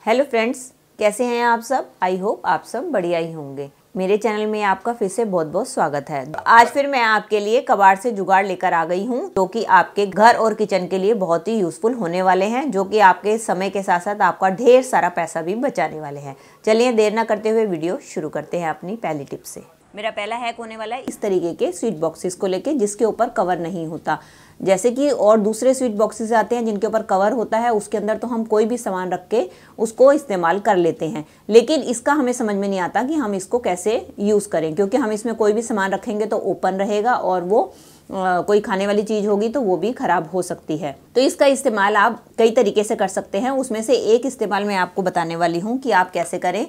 Hello friends, कैसे हैं आप सब। आई होप आप सब बढ़िया ही होंगे। मेरे चैनल में आपका फिर से बहुत बहुत स्वागत है। आज फिर मैं आपके लिए कबाड़ से जुगाड़ लेकर आ गई हूँ, जो कि आपके घर और किचन के लिए बहुत ही यूजफुल होने वाले हैं, जो कि आपके समय के साथ साथ आपका ढेर सारा पैसा भी बचाने वाले हैं। चलिए देर ना करते हुए वीडियो शुरू करते हैं अपनी पहली टिप से। मेरा पहला हैक होने वाला है इस तरीके के स्वीट बॉक्सेस को लेके, जिसके ऊपर कवर नहीं होता। जैसे कि और दूसरे स्वीट बॉक्सेस आते हैं जिनके ऊपर कवर होता है, उसके अंदर तो हम कोई भी सामान रख के उसको इस्तेमाल कर लेते हैं, लेकिन इसका हमें समझ में नहीं आता कि हम इसको कैसे यूज़ करें, क्योंकि हम इसमें कोई भी सामान रखेंगे तो ओपन रहेगा और वो कोई खाने वाली चीज़ होगी तो वो भी ख़राब हो सकती है। तो इसका इस्तेमाल आप कई तरीके से कर सकते हैं। उसमें से एक इस्तेमाल मैं आपको बताने वाली हूँ कि आप कैसे करें।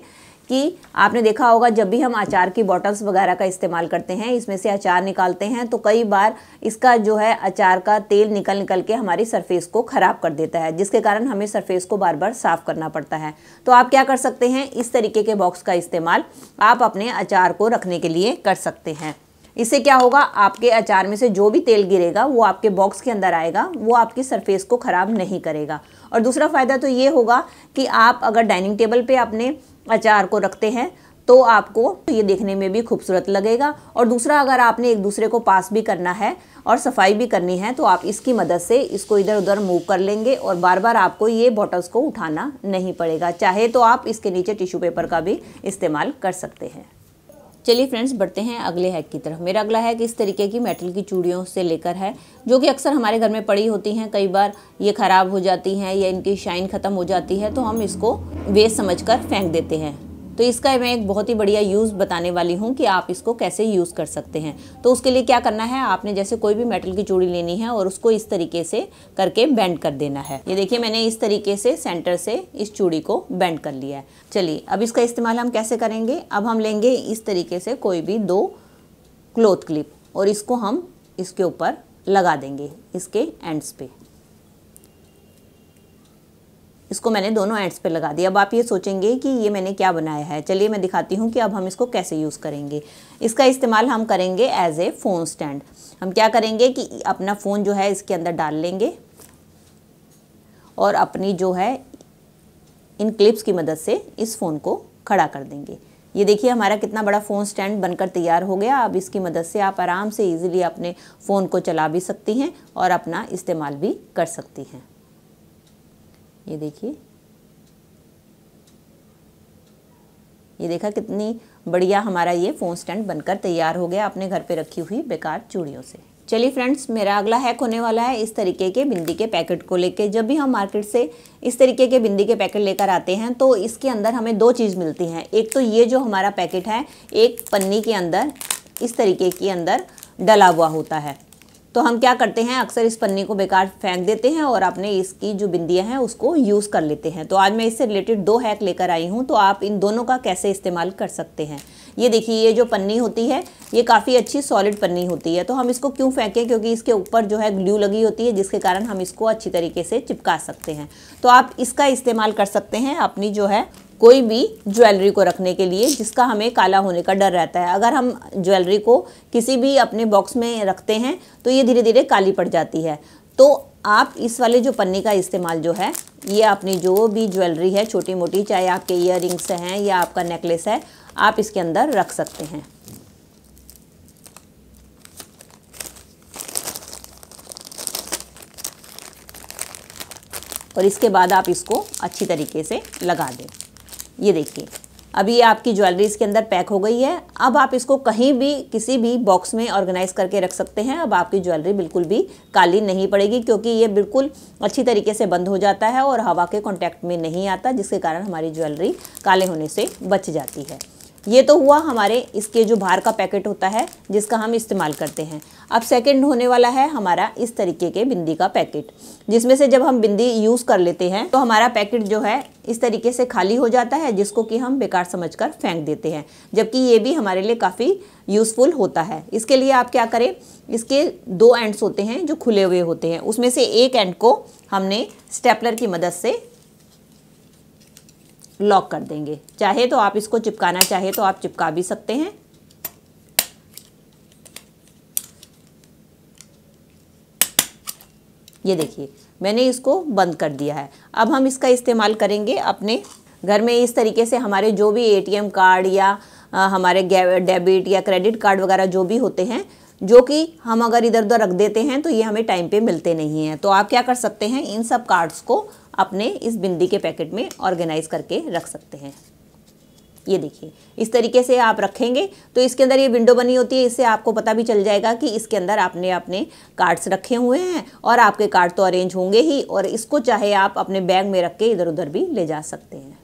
कि आपने देखा होगा जब भी हम अचार की बॉटल्स वगैरह का इस्तेमाल करते हैं, इसमें से अचार निकालते हैं, तो कई बार इसका जो है अचार का तेल निकल के हमारी सरफेस को ख़राब कर देता है, जिसके कारण हमें सरफेस को बार बार साफ़ करना पड़ता है। तो आप क्या कर सकते हैं, इस तरीके के बॉक्स का इस्तेमाल आप अपने अचार को रखने के लिए कर सकते हैं। इससे क्या होगा, आपके अचार में से जो भी तेल गिरेगा वो आपके बॉक्स के अंदर आएगा, वो आपकी सरफेस को ख़राब नहीं करेगा। और दूसरा फ़ायदा तो ये होगा कि आप अगर डाइनिंग टेबल पे अपने अचार को रखते हैं तो आपको ये देखने में भी खूबसूरत लगेगा। और दूसरा, अगर आपने एक दूसरे को पास भी करना है और सफाई भी करनी है तो आप इसकी मदद से इसको इधर उधर मूव कर लेंगे और बार बार आपको ये बॉटल्स को उठाना नहीं पड़ेगा। चाहे तो आप इसके नीचे टिश्यू पेपर का भी इस्तेमाल कर सकते हैं। चलिए फ्रेंड्स, बढ़ते हैं अगले हैक की तरफ। मेरा अगला हैक इस तरीके की मेटल की चूड़ियों से लेकर है, जो कि अक्सर हमारे घर में पड़ी होती हैं। कई बार ये ख़राब हो जाती हैं या इनकी शाइन ख़त्म हो जाती है, तो हम इसको वेस्ट समझकर फेंक देते हैं। तो इसका मैं एक बहुत ही बढ़िया यूज़ बताने वाली हूँ कि आप इसको कैसे यूज़ कर सकते हैं। तो उसके लिए क्या करना है, आपने जैसे कोई भी मेटल की चूड़ी लेनी है और उसको इस तरीके से करके बेंड कर देना है। ये देखिए, मैंने इस तरीके से सेंटर से इस चूड़ी को बेंड कर लिया है। चलिए अब इसका इस्तेमाल हम कैसे करेंगे। अब हम लेंगे इस तरीके से कोई भी 2 क्लॉथ क्लिप और इसको हम इसके ऊपर लगा देंगे, इसके एंड्स पे। इसको मैंने दोनों एंड्स पे लगा दिया। अब आप ये सोचेंगे कि ये मैंने क्या बनाया है। चलिए मैं दिखाती हूँ कि अब हम इसको कैसे यूज़ करेंगे। इसका इस्तेमाल हम करेंगे एज ए फ़ोन स्टैंड। हम क्या करेंगे कि अपना फ़ोन जो है इसके अंदर डाल लेंगे और अपनी जो है इन क्लिप्स की मदद से इस फ़ोन को खड़ा कर देंगे। ये देखिए, हमारा कितना बड़ा फ़ोन स्टैंड बनकर तैयार हो गया। अब इसकी मदद से आप आराम से ईजिली अपने फ़ोन को चला भी सकती हैं और अपना इस्तेमाल भी कर सकती हैं। ये देखिए, ये देखा कितनी बढ़िया हमारा ये फ़ोन स्टैंड बनकर तैयार हो गया अपने घर पे रखी हुई बेकार चूड़ियों से। चलिए फ्रेंड्स, मेरा अगला हैक होने वाला है इस तरीके के बिंदी के पैकेट को लेके। जब भी हम मार्केट से इस तरीके के बिंदी के पैकेट लेकर आते हैं तो इसके अंदर हमें 2 चीज़ मिलती हैं। एक तो ये जो हमारा पैकेट है, एक पन्नी के अंदर इस तरीके के अंदर डला हुआ होता है। तो हम क्या करते हैं, अक्सर इस पन्नी को बेकार फेंक देते हैं और अपने इसकी जो बिंदियां हैं उसको यूज़ कर लेते हैं। तो आज मैं इससे रिलेटेड 2 हैक लेकर आई हूँ, तो आप इन दोनों का कैसे इस्तेमाल कर सकते हैं। ये देखिए, ये जो पन्नी होती है ये काफ़ी अच्छी सॉलिड पन्नी होती है। तो हम इसको क्यों फेंकें, क्योंकि इसके ऊपर जो है ग्लू लगी होती है, जिसके कारण हम इसको अच्छी तरीके से चिपका सकते हैं। तो आप इसका इस्तेमाल कर सकते हैं अपनी जो है कोई भी ज्वेलरी को रखने के लिए, जिसका हमें काला होने का डर रहता है। अगर हम ज्वेलरी को किसी भी अपने बॉक्स में रखते हैं तो ये धीरे धीरे काली पड़ जाती है। तो आप इस वाले जो पन्नी का इस्तेमाल जो है, ये अपनी जो भी ज्वेलरी है छोटी मोटी, चाहे आपके ईयररिंग्स हैं या आपका नेकलेस है, आप इसके अंदर रख सकते हैं। और इसके बाद आप इसको अच्छी तरीके से लगा दें। ये देखिए, अभी ये आपकी ज्वेलरी इसके अंदर पैक हो गई है। अब आप इसको कहीं भी किसी भी बॉक्स में ऑर्गेनाइज करके रख सकते हैं। अब आपकी ज्वेलरी बिल्कुल भी काली नहीं पड़ेगी, क्योंकि ये बिल्कुल अच्छी तरीके से बंद हो जाता है और हवा के कांटेक्ट में नहीं आता, जिसके कारण हमारी ज्वेलरी काले होने से बच जाती है। ये तो हुआ हमारे इसके जो बाहर का पैकेट होता है जिसका हम इस्तेमाल करते हैं। अब सेकंड होने वाला है हमारा इस तरीके के बिंदी का पैकेट, जिसमें से जब हम बिंदी यूज़ कर लेते हैं तो हमारा पैकेट जो है इस तरीके से खाली हो जाता है, जिसको कि हम बेकार समझकर फेंक देते हैं, जबकि ये भी हमारे लिए काफ़ी यूज़फुल होता है। इसके लिए आप क्या करें, इसके 2 एंड्स होते हैं जो खुले हुए होते हैं, उसमें से एक एंड को हमने स्टेपलर की मदद से लॉक कर देंगे। चाहे तो आप इसको चिपकाना चाहे तो आप चिपका भी सकते हैं। ये देखिए, मैंने इसको बंद कर दिया है। अब हम इसका इस्तेमाल करेंगे अपने घर में इस तरीके से हमारे जो भी ATM कार्ड या हमारे डेबिट या क्रेडिट कार्ड वगैरह जो भी होते हैं, जो कि हम अगर इधर उधर रख देते हैं तो ये हमें टाइम पे मिलते नहीं हैं। तो आप क्या कर सकते हैं, इन सब कार्ड्स को अपने इस बिंदी के पैकेट में ऑर्गेनाइज करके रख सकते हैं। ये देखिए, इस तरीके से आप रखेंगे तो इसके अंदर ये विंडो बनी होती है, इससे आपको पता भी चल जाएगा कि इसके अंदर आपने अपने कार्ड्स रखे हुए हैं और आपके कार्ड तो अरेंज होंगे ही, और इसको चाहे आप अपने बैग में रख के इधर उधर भी ले जा सकते हैं।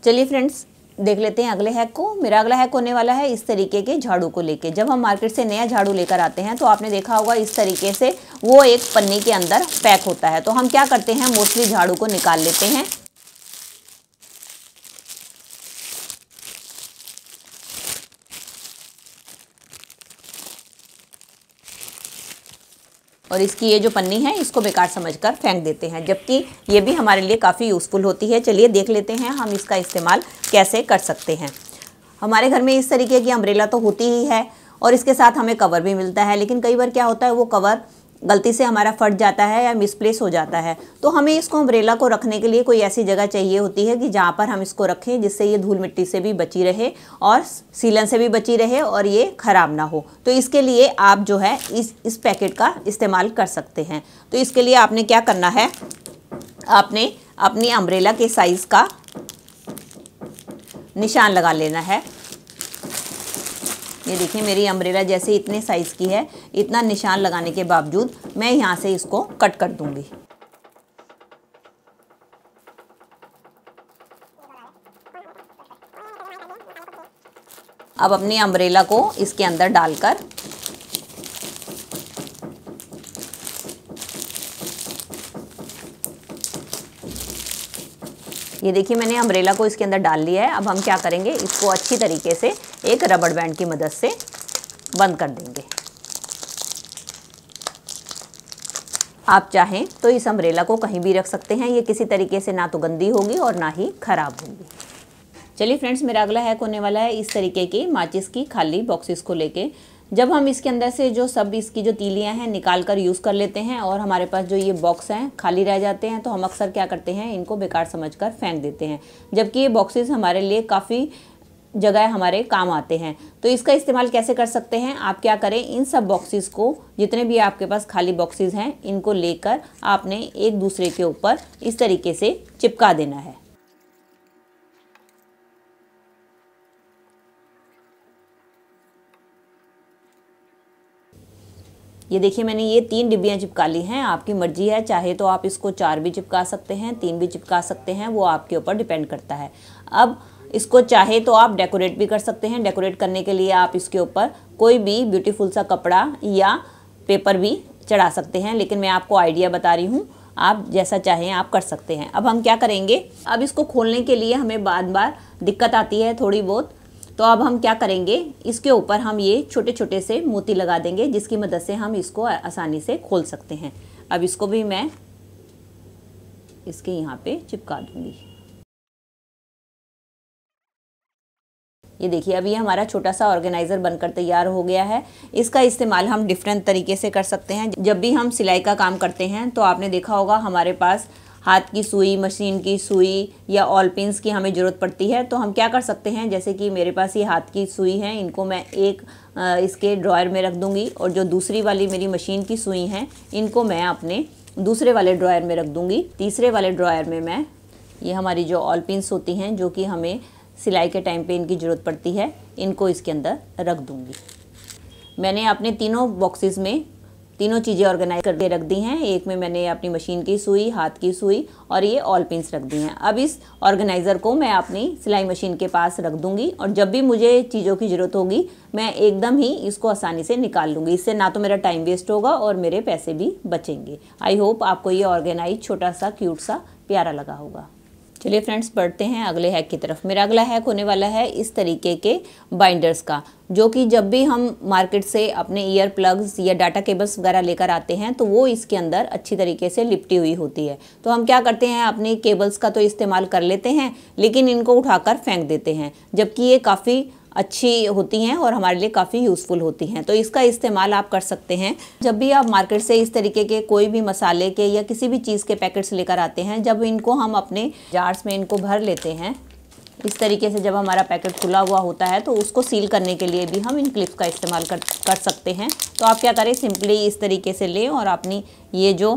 चलिए फ्रेंड्स, देख लेते हैं अगले हैक को। मेरा अगला हैक होने वाला है इस तरीके के झाड़ू को लेके। जब हम मार्केट से नया झाड़ू लेकर आते हैं तो आपने देखा होगा इस तरीके से वो एक पन्नी के अंदर पैक होता है। तो हम क्या करते हैं, मोस्टली झाड़ू को निकाल लेते हैं और इसकी ये जो पन्नी है इसको बेकार समझकर फेंक देते हैं, जबकि ये भी हमारे लिए काफ़ी यूज़फुल होती है। चलिए देख लेते हैं हम इसका इस्तेमाल कैसे कर सकते हैं। हमारे घर में इस तरीके की अम्ब्रेला तो होती ही है और इसके साथ हमें कवर भी मिलता है, लेकिन कई बार क्या होता है वो कवर गलती से हमारा फट जाता है या मिसप्लेस हो जाता है। तो हमें इसको अम्ब्रेला को रखने के लिए कोई ऐसी जगह चाहिए होती है कि जहाँ पर हम इसको रखें जिससे ये धूल मिट्टी से भी बची रहे और सीलन से भी बची रहे और ये ख़राब ना हो। तो इसके लिए आप जो है इस पैकेट का इस्तेमाल कर सकते हैं। तो इसके लिए आपने क्या करना है, आपने अपनी अम्ब्रेला के साइज़ का निशान लगा लेना है। ये देखिए, मेरी अम्ब्रेला जैसे इतने साइज़ की है, इतना निशान लगाने के बावजूद मैं यहाँ से इसको कट कर दूंगी। अब अपनी अम्ब्रेला को इसके अंदर डालकर ये देखिए, मैंने अम्ब्रेला को इसके अंदर डाल लिया है। अब हम क्या करेंगे, इसको अच्छी तरीके से एक रबड़ बैंड की मदद से बंद कर देंगे। आप चाहें तो इस अम्ब्रेला को कहीं भी रख सकते हैं, ये किसी तरीके से ना तो गंदी होगी और ना ही खराब होगी। चलिए फ्रेंड्स, मेरा अगला हैक होने वाला है इस तरीके की माचिस की खाली बॉक्सेस को लेके। जब हम इसके अंदर से जो सब इसकी जो तीलियां हैं निकाल कर यूज़ कर लेते हैं और हमारे पास जो ये बॉक्स हैं खाली रह जाते हैं, तो हम अक्सर क्या करते हैं, इनको बेकार समझकर फेंक देते हैं, जबकि ये बॉक्सेस हमारे लिए काफ़ी जगह हमारे काम आते हैं। तो इसका इस्तेमाल कैसे कर सकते हैं, आप क्या करें, इन सब बॉक्सेस को, जितने भी आपके पास खाली बॉक्सेस हैं, इनको लेकर आपने एक दूसरे के ऊपर इस तरीके से चिपका देना है। ये देखिए, मैंने ये 3 डिब्बियाँ चिपका ली हैं। आपकी मर्जी है, चाहे तो आप इसको 4 भी चिपका सकते हैं, 3 भी चिपका सकते हैं, वो आपके ऊपर डिपेंड करता है। अब इसको चाहे तो आप डेकोरेट भी कर सकते हैं। डेकोरेट करने के लिए आप इसके ऊपर कोई भी ब्यूटीफुल सा कपड़ा या पेपर भी चढ़ा सकते हैं, लेकिन मैं आपको आइडिया बता रही हूँ, आप जैसा चाहें आप कर सकते हैं। अब हम क्या करेंगे, अब इसको खोलने के लिए हमें बार बार दिक्कत आती है थोड़ी बहुत। तो अब हम क्या करेंगे, इसके ऊपर हम ये छोटे छोटे से मोती लगा देंगे, जिसकी मदद से हम इसको आसानी से खोल सकते हैं। अब इसको भी मैं इसके यहाँ पे चिपका दूंगी। ये देखिए, अभी हमारा छोटा सा ऑर्गेनाइज़र बनकर तैयार हो गया है। इसका इस्तेमाल हम डिफरेंट तरीके से कर सकते हैं। जब भी हम सिलाई का काम करते हैं तो आपने देखा होगा हमारे पास हाथ की सुई, मशीन की सुई या ऑल पिन्स की हमें ज़रूरत पड़ती है। तो हम क्या कर सकते हैं, जैसे कि मेरे पास ये हाथ की सुई है, इनको मैं एक इसके ड्रॉयर में रख दूंगी, और जो दूसरी वाली मेरी मशीन की सुई हैं इनको मैं अपने दूसरे वाले ड्रॉयर में रख दूंगी। तीसरे वाले ड्रॉयर में मैं ये हमारी जो ऑल पिन्स होती हैं, जो कि हमें सिलाई के टाइम पे इनकी ज़रूरत पड़ती है, इनको इसके अंदर रख दूंगी। मैंने अपने तीनों बॉक्सेस में तीनों चीज़ें ऑर्गेनाइज करके रख दी हैं। एक में मैंने अपनी मशीन की सुई, हाथ की सुई और ये ऑल पिन्स रख दी हैं। अब इस ऑर्गेनाइज़र को मैं अपनी सिलाई मशीन के पास रख दूंगी, और जब भी मुझे चीज़ों की ज़रूरत होगी मैं एकदम ही इसको आसानी से निकाल लूँगी। इससे ना तो मेरा टाइम वेस्ट होगा और मेरे पैसे भी बचेंगे। आई होप आपको ये ऑर्गेनाइज छोटा सा क्यूट सा प्यारा लगा होगा। चलिए फ्रेंड्स, बढ़ते हैं अगले हैक की तरफ। मेरा अगला हैक होने वाला है इस तरीके के बाइंडर्स का, जो कि जब भी हम मार्केट से अपने ईयर प्लग्स या डाटा केबल्स वगैरह लेकर आते हैं तो वो इसके अंदर अच्छी तरीके से लिपटी हुई होती है। तो हम क्या करते हैं, अपनी केबल्स का तो इस्तेमाल कर लेते हैं, लेकिन इनको उठाकर फेंक देते हैं, जबकि ये काफ़ी अच्छी होती हैं और हमारे लिए काफ़ी यूज़फुल होती हैं। तो इसका इस्तेमाल आप कर सकते हैं। जब भी आप मार्केट से इस तरीके के कोई भी मसाले के या किसी भी चीज़ के पैकेट्स लेकर आते हैं, जब इनको हम अपने जार्स में इनको भर लेते हैं, इस तरीके से जब हमारा पैकेट खुला हुआ होता है तो उसको सील करने के लिए भी हम इन क्लिप्स का इस्तेमाल कर सकते हैं। तो आप क्या करें, सिंपली इस तरीके से लें और अपनी ये जो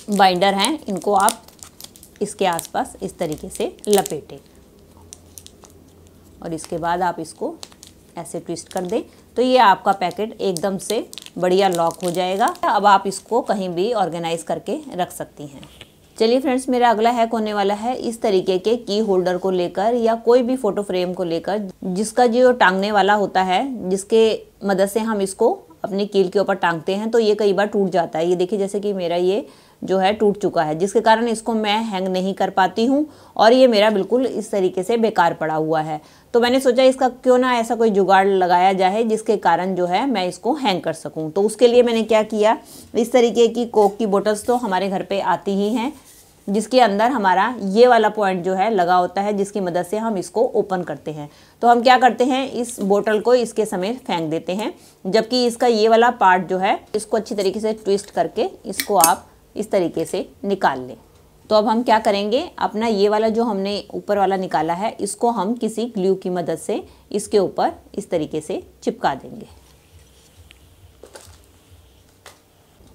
बाइंडर हैं इनको आप इसके आसपास इस तरीके से लपेटें और इसके बाद आप इसको ऐसे ट्विस्ट कर दें तो ये आपका पैकेट एकदम से बढ़िया लॉक हो जाएगा। अब आप इसको कहीं भी ऑर्गेनाइज करके रख सकती हैं। चलिए फ्रेंड्स, मेरा अगला हैक होने वाला है इस तरीके के की होल्डर को लेकर या कोई भी फोटो फ्रेम को लेकर जिसका जो टांगने वाला होता है, जिसके मदद से हम इसको अपनी कील के ऊपर टांगते हैं, तो ये कई बार टूट जाता है। ये देखिए जैसे कि मेरा ये जो है टूट चुका है, जिसके कारण इसको मैं हैंग नहीं कर पाती हूँ और ये मेरा बिल्कुल इस तरीके से बेकार पड़ा हुआ है। तो मैंने सोचा इसका क्यों ना ऐसा कोई जुगाड़ लगाया जाए जिसके कारण जो है मैं इसको हैंग कर सकूँ। तो उसके लिए मैंने क्या किया, इस तरीके की कोक की बोतल्स तो हमारे घर पे आती ही हैं, जिसके अंदर हमारा ये वाला पॉइंट जो है लगा होता है, जिसकी मदद से हम इसको ओपन करते हैं। तो हम क्या करते हैं, इस बोतल को इसके समेत फेंक देते हैं, जबकि इसका ये वाला पार्ट जो है इसको अच्छी तरीके से ट्विस्ट करके इसको आप इस तरीके से निकाल लें। तो अब हम क्या करेंगे, अपना ये वाला जो हमने ऊपर वाला निकाला है इसको हम किसी ग्लू की मदद से इसके ऊपर इस तरीके से चिपका देंगे,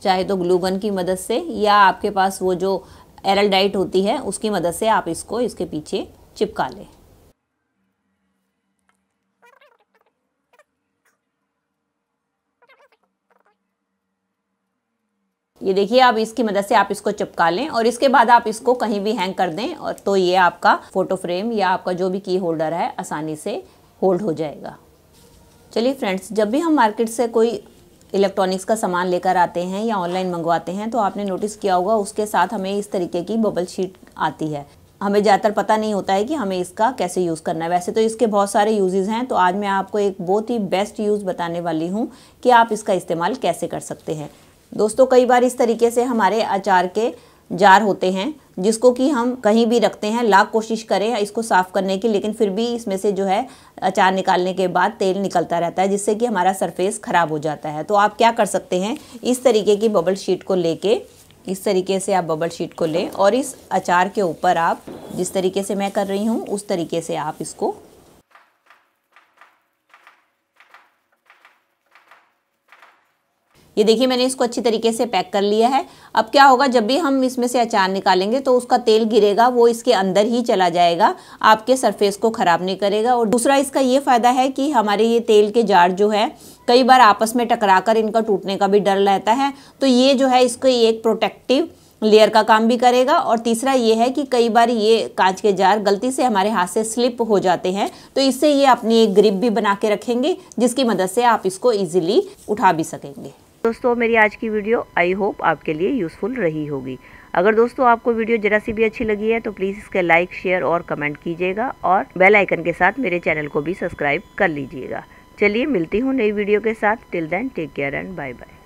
चाहे तो ग्लू गन की मदद से या आपके पास वो जो एरलडाइट होती है उसकी मदद से आप इसको इसके पीछे चिपका लें। ये देखिए, अब इसकी मदद से आप इसको चिपका लें और इसके बाद आप इसको कहीं भी हैंग कर दें और तो ये आपका फोटो फ्रेम या आपका जो भी की होल्डर है आसानी से होल्ड हो जाएगा। चलिए फ्रेंड्स, जब भी हम मार्केट से कोई इलेक्ट्रॉनिक्स का सामान लेकर आते हैं या ऑनलाइन मंगवाते हैं तो आपने नोटिस किया होगा उसके साथ हमें इस तरीके की बबल शीट आती है। हमें ज़्यादातर पता नहीं होता है कि हमें इसका कैसे यूज़ करना है। वैसे तो इसके बहुत सारे यूजेस हैं, तो आज मैं आपको एक बहुत ही बेस्ट यूज़ बताने वाली हूँ कि आप इसका इस्तेमाल कैसे कर सकते हैं। दोस्तों, कई बार इस तरीके से हमारे अचार के जार होते हैं जिसको कि हम कहीं भी रखते हैं, लाख कोशिश करें इसको साफ़ करने की, लेकिन फिर भी इसमें से जो है अचार निकालने के बाद तेल निकलता रहता है, जिससे कि हमारा सरफेस ख़राब हो जाता है। तो आप क्या कर सकते हैं, इस तरीके की बबल शीट को लेके इस तरीके से आप बबल शीट को लें और इस अचार के ऊपर आप जिस तरीके से मैं कर रही हूँ उस तरीके से आप इसको ये देखिए मैंने इसको अच्छी तरीके से पैक कर लिया है। अब क्या होगा, जब भी हम इसमें से अचार निकालेंगे तो उसका तेल गिरेगा, वो इसके अंदर ही चला जाएगा, आपके सरफेस को ख़राब नहीं करेगा। और दूसरा इसका ये फ़ायदा है कि हमारे ये तेल के जार जो है कई बार आपस में टकराकर इनका टूटने का भी डर रहता है, तो ये जो है इसको एक प्रोटेक्टिव लेयर का काम भी करेगा। और तीसरा ये है कि कई बार ये कांच के जार गलती से हमारे हाथ से स्लिप हो जाते हैं, तो इससे ये अपनी एक ग्रिप भी बना के रखेंगे, जिसकी मदद से आप इसको ईजिली उठा भी सकेंगे। दोस्तों, मेरी आज की वीडियो आई होप आपके लिए यूज़फुल रही होगी। अगर दोस्तों आपको वीडियो जरा सी भी अच्छी लगी है तो प्लीज़ इसके लाइक, शेयर और कमेंट कीजिएगा और बेल आइकन के साथ मेरे चैनल को भी सब्सक्राइब कर लीजिएगा। चलिए मिलती हूँ नई वीडियो के साथ। Till then take care and bye bye.